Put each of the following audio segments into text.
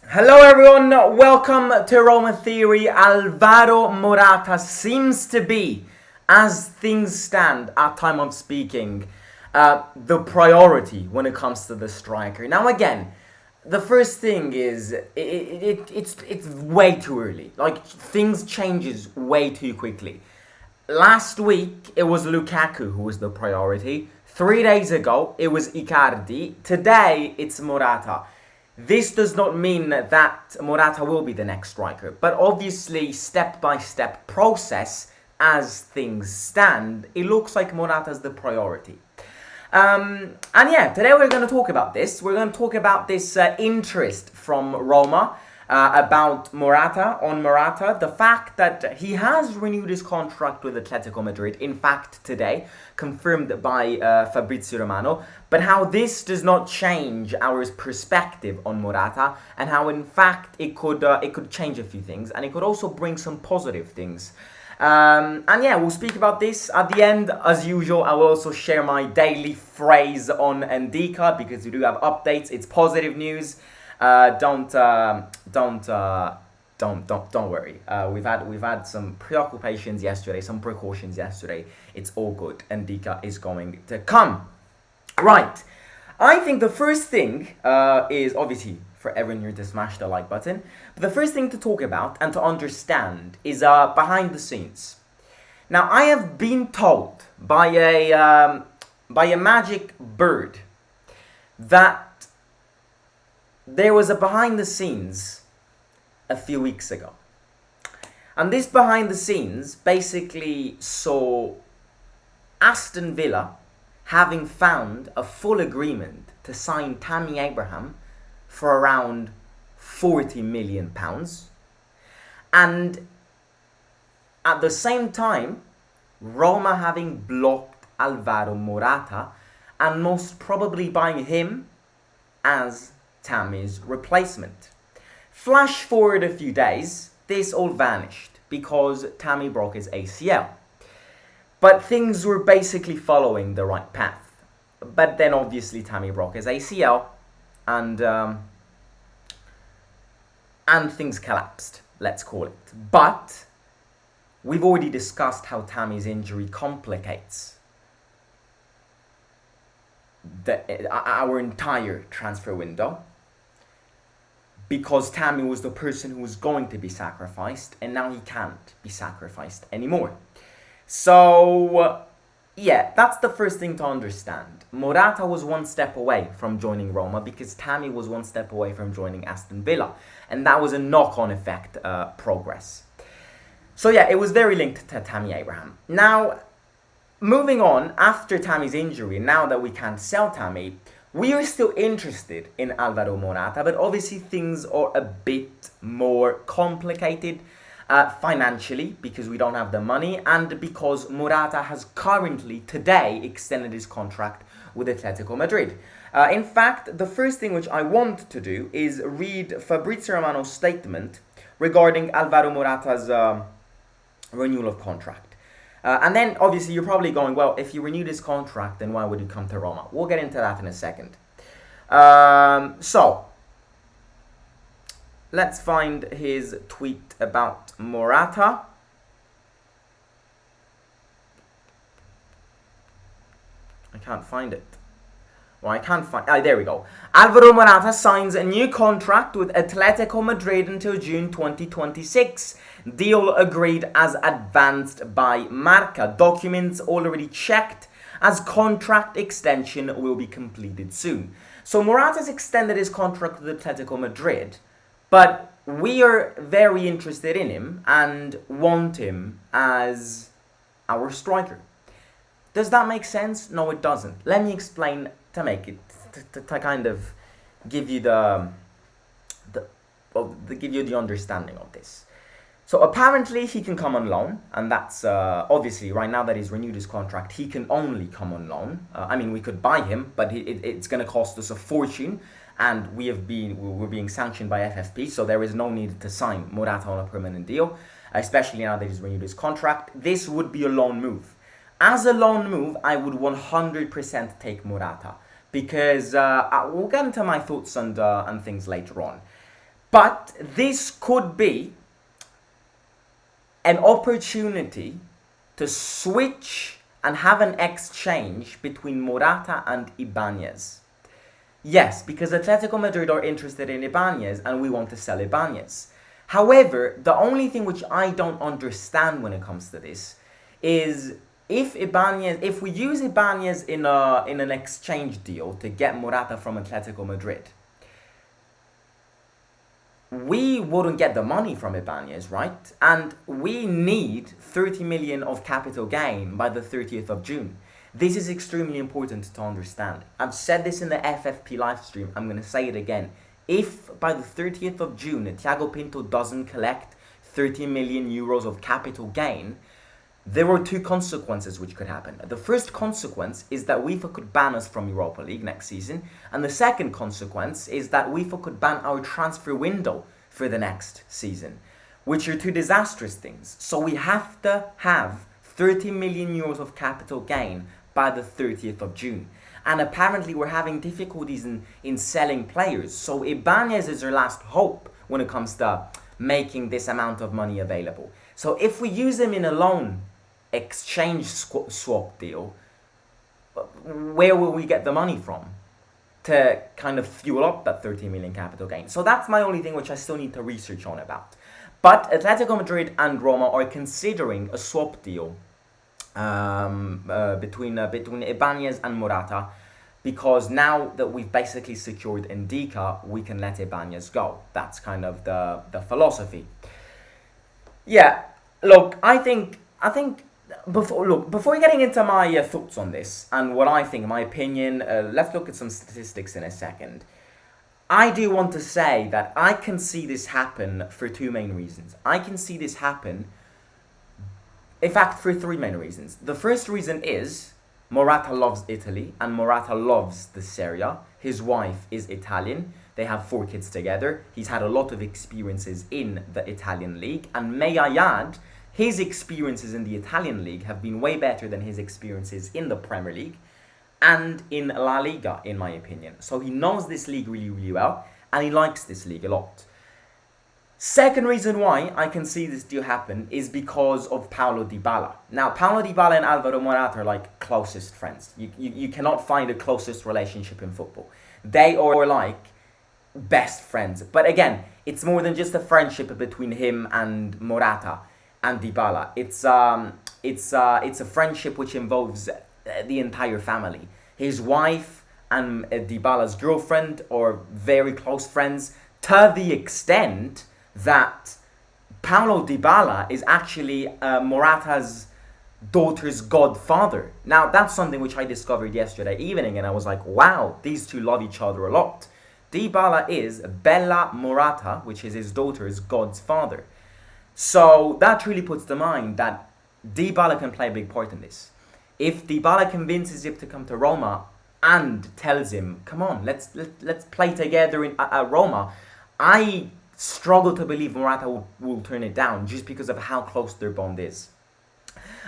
Hello everyone, welcome to Roma Theory. Alvaro Morata seems to be, as things stand at time of speaking, the priority when it comes to the striker. Now again, the first thing is it's way too early. Like things changes way too quickly. Last week it was Lukaku who was the priority. 3 days ago it was Icardi. Today it's Morata. This does not mean that Morata will be the next striker, but obviously step-by-step process as things stand, it looks like Morata's the priority. And yeah, today we're going to talk about this. We're going to talk about this interest from Roma about Morata, the fact that he has renewed his contract with Atletico Madrid, in fact today, confirmed by Fabrizio Romano, but how this does not change our perspective on Morata, and how in fact it could change a few things, and it could also bring some positive things. And yeah, we'll speak about this at the end. As usual, I will also share my daily phrase on Indicka because we do have updates. It's positive news. Don't worry. We've had some preoccupations yesterday, some precautions yesterday. It's all good. Indicka is going to come. Right. I think the first thing is obviously for everyone here to smash the like button. But the first thing to talk about and to understand is behind the scenes. Now, I have been told by a magic bird that there was a behind the scenes a few weeks ago. And this behind the scenes basically saw Aston Villa having found a full agreement to sign Tammy Abraham for around £40 million. And at the same time, Roma having blocked Alvaro Morata and most probably buying him as Tammy's replacement. Flash forward a few days, this all vanished because Tammy broke his ACL. But things were basically following the right path. But then obviously Tammy broke his ACL and things collapsed, let's call it. But we've already discussed how Tammy's injury complicates our entire transfer window, because Tammy was the person who was going to be sacrificed, and now he can't be sacrificed anymore. So, yeah, that's the first thing to understand. Morata was one step away from joining Roma because Tammy was one step away from joining Aston Villa. And that was a knock-on effect progress. So yeah, it was very linked to Tammy Abraham. Now, moving on, after Tammy's injury, now that we can't sell Tammy, we are still interested in Alvaro Morata, but obviously things are a bit more complicated financially because we don't have the money, and because Morata has currently, today, extended his contract with Atletico Madrid. In fact, the first thing which I want to do is read Fabrizio Romano's statement regarding Alvaro Morata's renewal of contract. And then, obviously, you're probably going, well, if you renewed his contract, then why would he come to Roma? We'll get into that in a second. So, let's find his tweet about Morata. I can't find it. Well, I can't find... there we go. Alvaro Morata signs a new contract with Atletico Madrid until June 2026. Deal agreed as advanced by Marca. Documents already checked as contract extension will be completed soon. So Morata's extended his contract with Atletico Madrid, but we are very interested in him and want him as our striker. Does that make sense? No, it doesn't. Let me explain to make it to kind of give you the understanding of this. So apparently he can come on loan, and that's obviously right now that he's renewed his contract, he can only come on loan. I mean, we could buy him, but it's going to cost us a fortune, and we're being sanctioned by FFP, so there is no need to sign Morata on a permanent deal, especially now that he's renewed his contract. This would be a loan move. As a loan move, I would 100% take Morata, because we'll get into my thoughts and things later on. But this could be an opportunity to switch and have an exchange between Morata and Ibanez. Yes, because Atletico Madrid are interested in Ibanez and we want to sell Ibanez. However, the only thing which I don't understand when it comes to this is if we use Ibanez in an exchange deal to get Morata from Atletico Madrid, we wouldn't get the money from Ibanez, right? And we need 30 million of capital gain by the 30th of June. This is extremely important to understand. I've said this in the FFP live stream. I'm going to say it again. If by the 30th of June, Thiago Pinto doesn't collect 30 million euros of capital gain, there are two consequences which could happen. The first consequence is that UEFA could ban us from Europa League next season. And the second consequence is that UEFA could ban our transfer window for the next season, which are two disastrous things. So we have to have 30 million euros of capital gain by the 30th of June. And apparently we're having difficulties in selling players. So Ibanez is our last hope when it comes to making this amount of money available. So if we use him in a loan exchange swap deal, where will we get the money from to kind of fuel up that 30 million capital gain? So that's my only thing which I still need to research on about. But Atletico Madrid and Roma are considering a swap deal between Ibanez and Morata, because now that we've basically secured Indicka, we can let Ibanez go. That's kind of the philosophy. Yeah, look, I think before getting into my thoughts on this and what I think, my opinion, let's look at some statistics in a second. I do want to say that I can see this happen for two main reasons. I can see this happen, in fact, for three main reasons. The first reason is Morata loves Italy and Morata loves the Serie A. His wife is Italian. They have 4 kids together. He's had a lot of experiences in the Italian league. And may I add, his experiences in the Italian league have been way better than his experiences in the Premier League and in La Liga, in my opinion. So he knows this league really, really well, and he likes this league a lot. Second reason why I can see this deal happen is because of Paulo Dybala. Now, Paulo Dybala and Alvaro Morata are like closest friends. You cannot find a closest relationship in football. They are like best friends. But again, it's more than just a friendship between him and Morata and Dybala. It's a friendship which involves the entire family. His wife and Dybala's girlfriend are very close friends, to the extent that Paulo Dybala is actually Morata's daughter's godfather. Now, that's something which I discovered yesterday evening, and I was like, wow, these two love each other a lot. Dybala is Bella Morata, which is his daughter's godfather. So that really puts to mind that Dybala can play a big part in this. If Dybala convinces him to come to Roma and tells him, come on, let's play together at Roma, I struggle to believe Morata will turn it down just because of how close their bond is.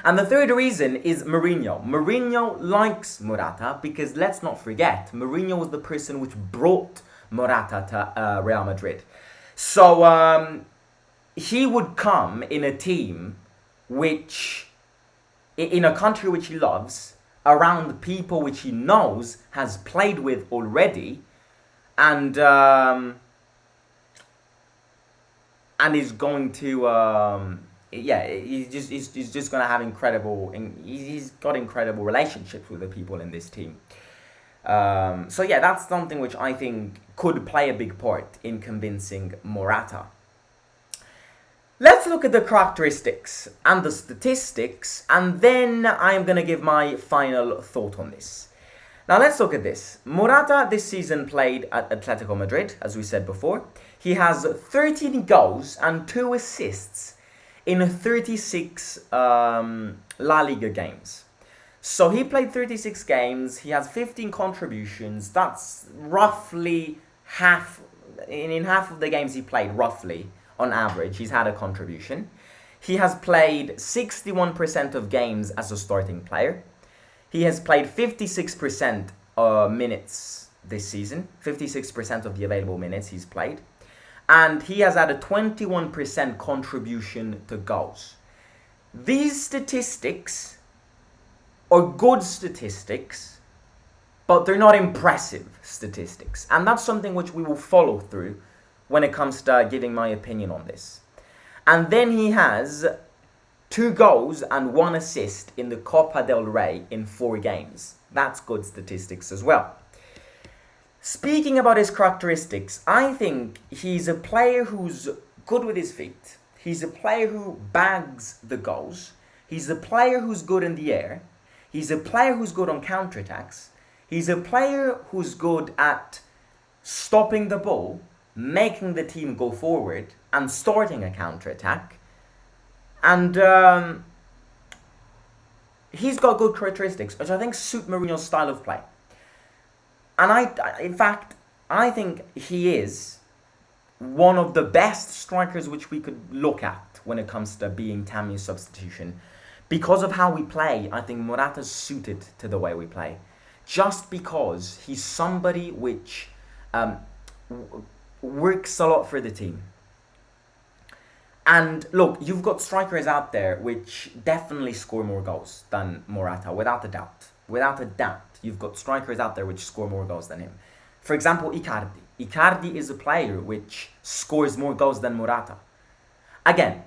And the third reason is Mourinho. Mourinho likes Morata because, let's not forget, Mourinho was the person which brought Morata to Real Madrid. So he would come in a team which, in a country which he loves, around people which he knows, has played with already, and is going to he's just going to have he's got incredible relationships with the people in this team. So yeah, that's something which I think could play a big part in convincing Morata. Let's look at the characteristics and the statistics, and then I'm going to give my final thought on this. Now let's look at this. Morata this season played at Atletico Madrid, as we said before. He has 13 goals and 2 assists in 36 La Liga games. So he played 36 games, he has 15 contributions, that's roughly half, in half of the games he played, roughly, on average, he's had a contribution. He has played 61% of games as a starting player. He has played 56% minutes this season, 56% of the available minutes he's played. and he has had a 21% contribution to goals. These statistics are good statistics, but they're not impressive statistics. And that's something which we will follow through when it comes to giving my opinion on this. And then he has 2 goals and 1 assist in the Copa del Rey in 4 games. That's good statistics as well. Speaking about his characteristics, I think he's a player who's good with his feet. He's a player who bags the goals. He's a player who's good in the air. He's a player who's good on counterattacks. He's a player who's good at stopping the ball, making the team go forward, and starting a counterattack. And he's got good characteristics, which I think suit Mourinho's style of play. And in fact, I think he is one of the best strikers which we could look at when it comes to being Tammy's substitution. Because of how we play, I think Morata's suited to the way we play. Just because he's somebody which works a lot for the team. And look, you've got strikers out there which definitely score more goals than Morata, without a doubt. Without a doubt, you've got strikers out there which score more goals than him. For example, Icardi. Icardi is a player which scores more goals than Morata. Again,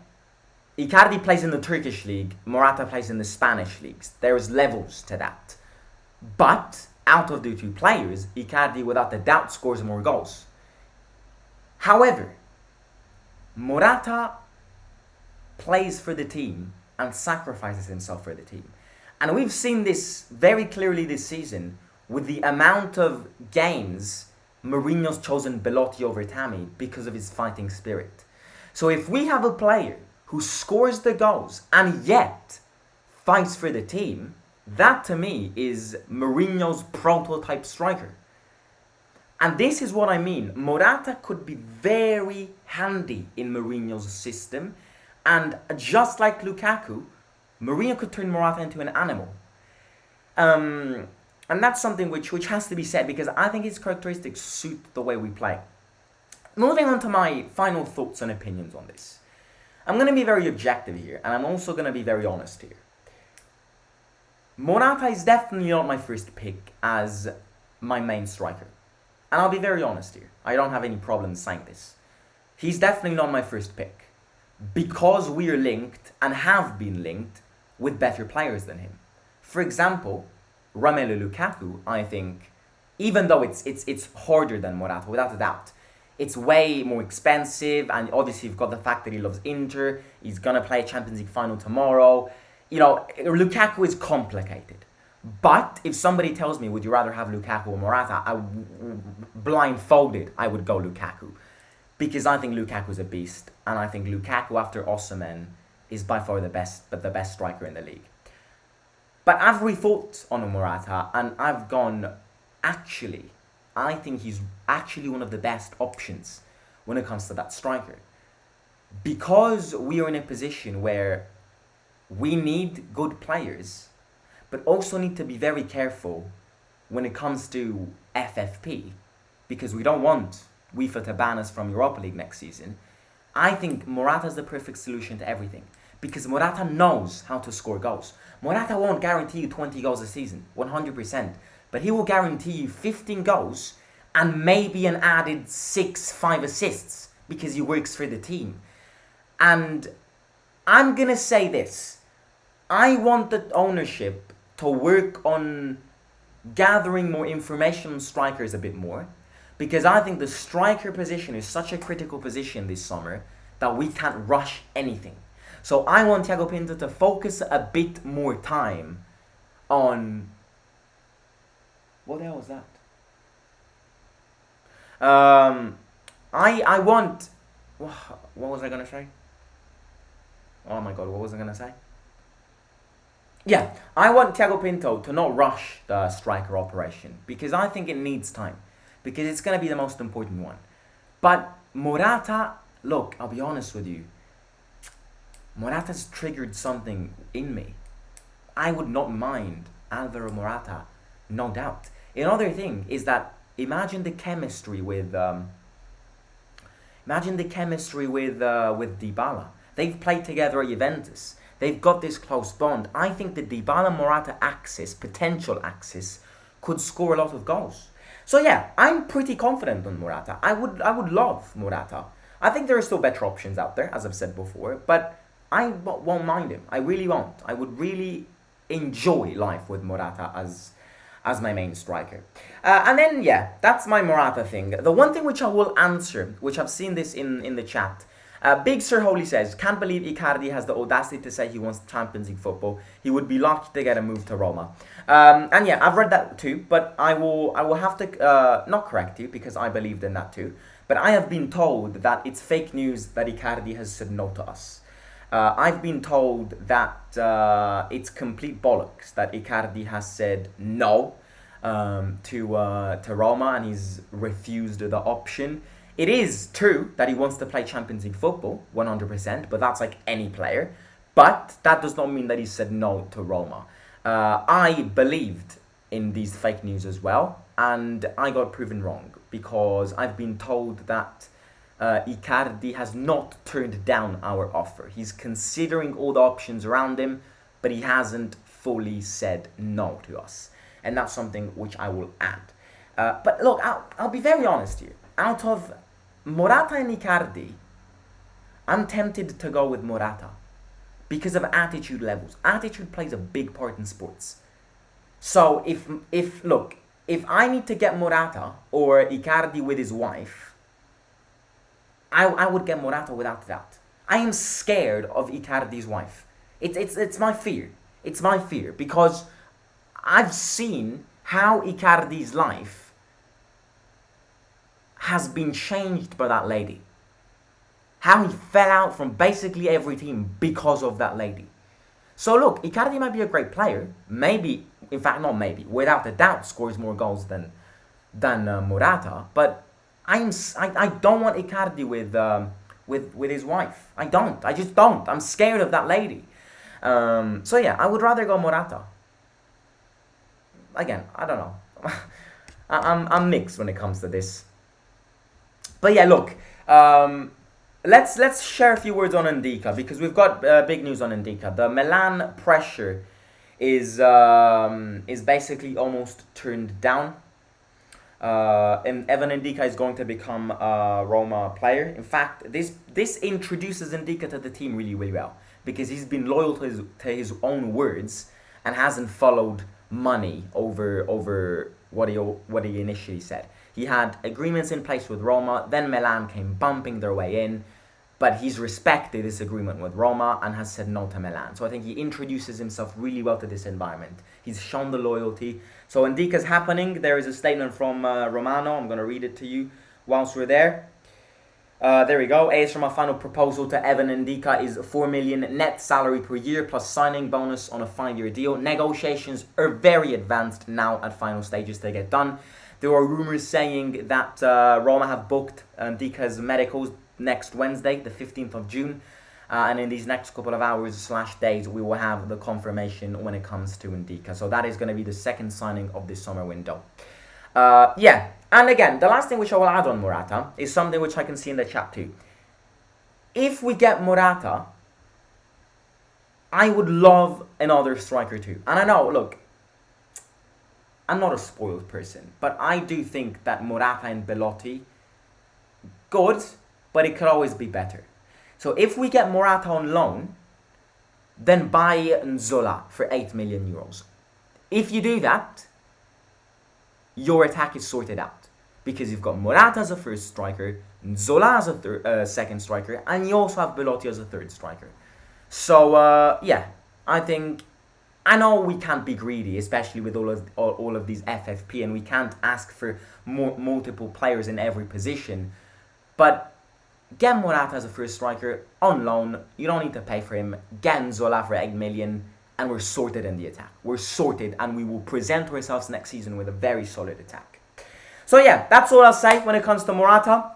Icardi plays in the Turkish league, Morata plays in the Spanish leagues. There's levels to that. But out of the 2 players, Icardi without a doubt scores more goals. However, Morata plays for the team and sacrifices himself for the team. And we've seen this very clearly this season with the amount of games Mourinho's chosen Belotti over Tammy because of his fighting spirit. So if we have a player who scores the goals and yet fights for the team, that to me is Mourinho's prototype striker. And this is what I mean. Morata could be very handy in Mourinho's system. And just like Lukaku, Mourinho could turn Morata into an animal. And that's something which has to be said because I think his characteristics suit the way we play. Moving on to my final thoughts and opinions on this. I'm going to be very objective here, and I'm also going to be very honest here. Morata is definitely not my first pick as my main striker. And I'll be very honest here. I don't have any problem saying this. He's definitely not my first pick. Because we are linked, and have been linked, with better players than him. For example, Romelu Lukaku, I think, even though it's harder than Morata, without a doubt, it's way more expensive, and obviously you've got the fact that he loves Inter, he's going to play a Champions League final tomorrow. You know, Lukaku is complicated. But if somebody tells me, would you rather have Lukaku or Morata, blindfolded, I would go Lukaku. Because I think Lukaku is a beast, and I think Lukaku after Osimhen is by far the best striker in the league. But I've rethought on Morata, and I've gone, actually, I think he's actually one of the best options when it comes to that striker. Because we are in a position where we need good players, but also need to be very careful when it comes to FFP, because we don't want UEFA to ban us from Europa League next season. I think Morata is the perfect solution to everything, because Morata knows how to score goals. Morata won't guarantee you 20 goals a season, 100%, but he will guarantee you 15 goals and maybe an added 5 assists because he works for the team. And I'm going to say this. I want the ownership to work on gathering more information on strikers a bit more, because I think the striker position is such a critical position this summer that we can't rush anything. So I want Thiago Pinto to focus a bit more time on... What the hell was that? I want... What was I going to say? Oh my god, what was I going to say? Yeah, I want Thiago Pinto to not rush the striker operation, because I think it needs time, because it's going to be the most important one. But Morata, look, I'll be honest with you, Morata's triggered something in me. I would not mind Alvaro Morata, no doubt. Another thing is that imagine the chemistry with Imagine the chemistry with Dybala. They've played together at Juventus. They've got this close bond. I think the Dybala-Morata axis, potential axis, could score a lot of goals. So yeah, I'm pretty confident on Morata. I would love Morata. I think there are still better options out there, as I've said before, but I won't mind him. I really won't. I would really enjoy life with Morata as my main striker. And then, yeah, that's my Morata thing. The one thing which I will answer, which I've seen this in the chat, Big Sir Holy says, can't believe Icardi has the audacity to say he wants Champions League football. He would be lucky to get a move to Roma. And yeah, I've read that too, but I will have to not correct you because I believed in that too. But I have been told that it's fake news that Icardi has said no to us. I've been told that it's complete bollocks that Icardi has said no to Roma and he's refused the option. It is true that he wants to play Champions League football, 100%, but that's like any player. But that does not mean that he said no to Roma. I believed in these fake news as well, and I got proven wrong because I've been told that Icardi has not turned down our offer. He's considering all the options around him, but he hasn't fully said no to us. And that's something which I will add. But look, I'll be very honest here. Out of Morata and Icardi, I'm tempted to go with Morata because of attitude levels. Attitude plays a big part in sports. So if I need to get Morata or Icardi with his wife, I would get Morata without that. I am scared of Icardi's wife. It's my fear. It's my fear because I've seen how Icardi's life has been changed by that lady. How he fell out from basically every team because of that lady. So look, Icardi might be a great player. Maybe, in fact not maybe, without a doubt scores more goals than Morata. But I don't want Icardi with his wife. I don't. I just don't. I'm scared of that lady. So yeah, I would rather go Morata. Again, I don't know. I'm mixed when it comes to this. But yeah, look, let's share a few words on Indicka because we've got big news on Indicka. The Milan pressure is basically almost turned down. And Evan Indicka is going to become a Roma player. In fact, this introduces Indicka to the team really, really well because he's been loyal to his own words and hasn't followed money over what he initially said. He had agreements in place with Roma, then Milan came bumping their way in, but he's respected this agreement with Roma and has said no to Milan. So I think he introduces himself really well to this environment. He's shown the loyalty. So Indicka's happening. There is a statement from Romano. I'm going to read it to you whilst we're there. There we go. AS Roma final proposal to Evan Indicka is 4 million net salary per year plus signing bonus on a 5-year deal. Negotiations are very advanced now at final stages to get done. There are rumors saying that Roma have booked Indicka's medicals next Wednesday, the 15th of June. And in these next couple of hours/days, we will have the confirmation when it comes to Indicka. So that is going to be the second signing of this summer window. Yeah, and again, the last thing which I will add on Morata is something which I can see in the chat too. If we get Morata, I would love another striker too. And I know, look, I'm not a spoiled person, but I do think that Morata and Belotti, good, but it could always be better. So if we get Morata on loan, then buy Nzola for 8 million euros. If you do that, your attack is sorted out. Because you've got Morata as a first striker, Nzola as a second striker, and you also have Belotti as a third striker. So, yeah, I know we can't be greedy, especially with all of these FFP, and we can't ask for multiple players in every position. But get Morata as a first striker on loan. You don't need to pay for him. Get Nzola for 8 million, and we're sorted in the attack. We're sorted, and we will present ourselves next season with a very solid attack. So yeah, that's all I'll say when it comes to Morata.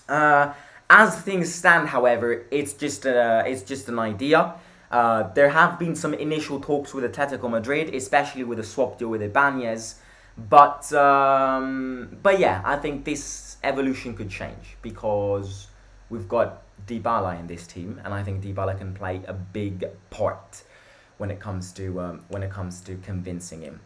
As things stand, however, it's just an idea. There have been some initial talks with Atletico Madrid, especially with a swap deal with Ibanez. But yeah, I think this evolution could change because we've got Dybala in this team, and I think Dybala can play a big part when it comes to convincing him.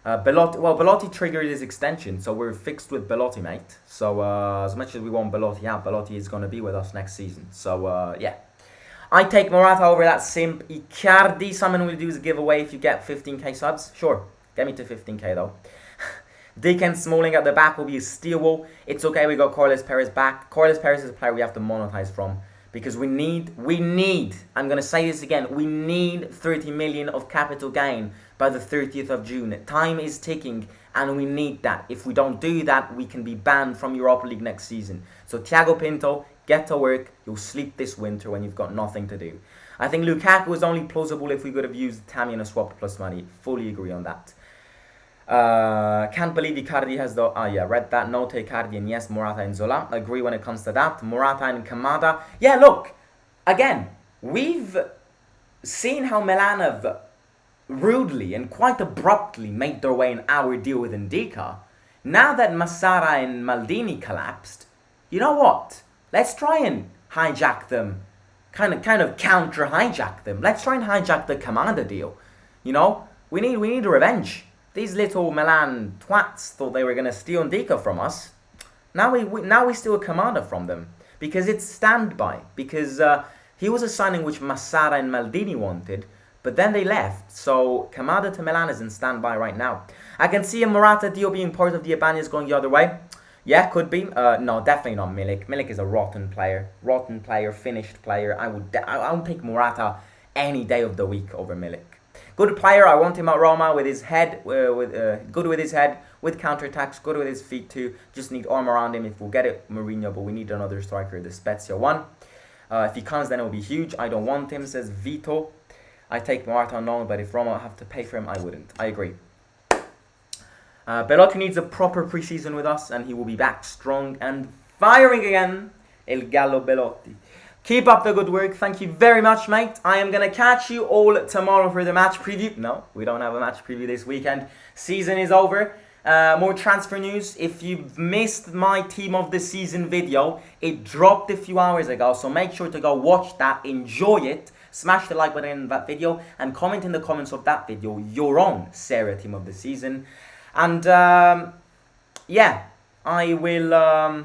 Belotti triggered his extension, so we're fixed with Belotti, mate. So as much as we want Belotti out, Belotti is going to be with us next season. So yeah. I take Morata over that simp Icardi. Someone will do is a giveaway if you get 15k subs. Sure, get me to 15k though. Dick and Smalling at the back will be a steel wall. It's okay, we got Carlos Perez back. Carlos Perez is a player we have to monetize from. Because we need, I'm going to say this again, we need 30 million of capital gain by the 30th of June. Time is ticking and we need that. If we don't do that, we can be banned from Europa League next season. So Thiago Pinto, get to work. You'll sleep this winter when you've got nothing to do. I think Lukaku is only plausible if we could have used Tammy in a swap plus money. Fully agree on that. Can't believe Icardi has the... read that. No to Icardi and yes, Morata and Zola. Agree when it comes to that. Morata and Kamada. Yeah, look. Again, we've seen how Milan have rudely and quite abruptly made their way in our deal with Indicka. Now that Massara and Maldini collapsed, you know what? Let's try and hijack them. Kind of counter hijack them. Let's try and hijack the Kamada deal. You know? We need revenge. These little Milan twats thought they were going to steal Indicka from us. Now we steal a Kamada from them. Because it's standby. Because he was a signing which Massara and Maldini wanted. But then they left. So Kamada to Milan is in standby right now. I can see a Morata deal being part of the Ibanez going the other way. Yeah, could be. No, definitely not Milik. Milik is a rotten player. Rotten player, finished player. I would take Morata any day of the week over Milik. Good player, I want him at Roma with his head, good with his head, with counter-attacks, good with his feet too. Just need arm around him if we'll get it, Mourinho, but we need another striker, the Spezia one. If he comes, then it'll be huge. I don't want him, says Vito. I take Morata on loan, but if Roma have to pay for him, I wouldn't. I agree. Belotti needs a proper preseason with us, and he will be back strong and firing again. El Gallo Belotti. Keep up the good work. Thank you very much, mate. I am going to catch you all tomorrow for the match preview. No, we don't have a match preview this weekend. Season is over. More transfer news. If you've missed my team of the season video, it dropped a few hours ago. So make sure to go watch that. Enjoy it. Smash the like button in that video. And comment in the comments of that video your own Sarah team of the season. And yeah, I will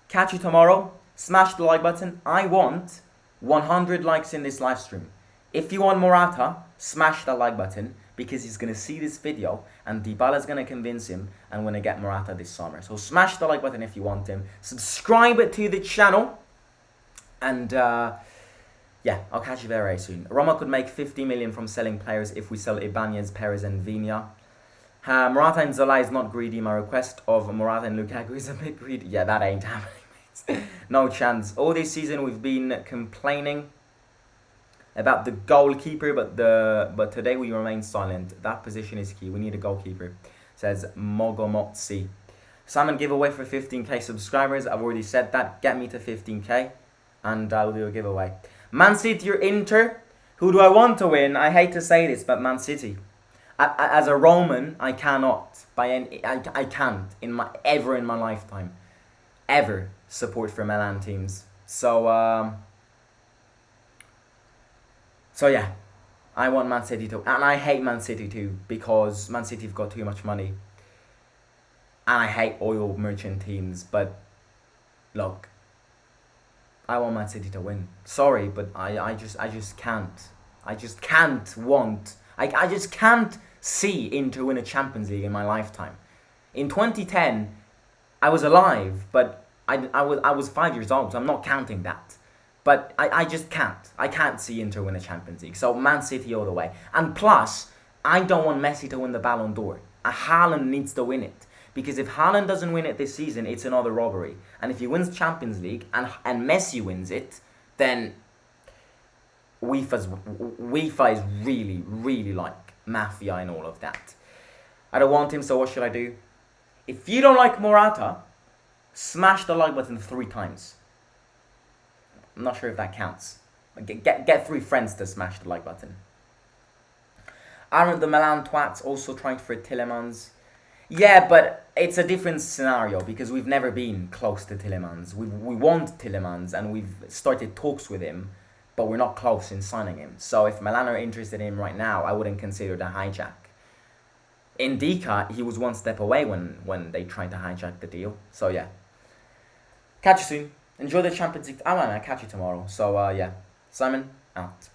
catch you tomorrow. Smash the like button. I want 100 likes in this live stream. If you want Morata, smash the like button because he's going to see this video and Dybala's going to convince him and we're going to get Morata this summer. So smash the like button if you want him. Subscribe to the channel. And yeah, I'll catch you very soon. Roma could make 50 million from selling players if we sell Ibanez, Perez and Viña. Morata and Zola is not greedy. My request of Morata and Lukaku is a bit greedy. Yeah, that ain't happening. No chance. All this season we've been complaining about the goalkeeper, but today we remain silent. That position is key. We need a goalkeeper, says Mogomotsi. Simon giveaway for 15k subscribers. I've already said that. Get me to 15k and I'll do a giveaway. Man City or Inter? Who do I want to win? I hate to say this, but Man City. As a Roman, I cannot I can't ever in my lifetime ever support for Milan teams. So yeah, I want Man City to, and I hate Man City too because Man City have got too much money, and I hate oil merchant teams. But look, I want Man City to win. Sorry, but I just can't. I just can't see Inter win a Champions League in my lifetime. In 2010, I was alive, but I was 5 years old, so I'm not counting that. But I just can't. I can't see Inter win a Champions League. So Man City all the way. And plus, I don't want Messi to win the Ballon d'Or. Haaland needs to win it. Because if Haaland doesn't win it this season, it's another robbery. And if he wins Champions League and Messi wins it, then UEFA is really, really like mafia and all of that. I don't want him, so what should I do? If you don't like Morata, smash the like button 3 times. I'm not sure if that counts. Get 3 friends to smash the like button. Aren't the Milan twats also trying for Tillemans? Yeah, but it's a different scenario because we've never been close to Tillemans. We want Tillemans and we've started talks with him, but we're not close in signing him. So if Milan are interested in him right now, I wouldn't consider the hijack. Indicka, he was one step away when they tried to hijack the deal. So yeah, catch you soon. Enjoy the Champions League. I catch you tomorrow. So yeah, Simon out.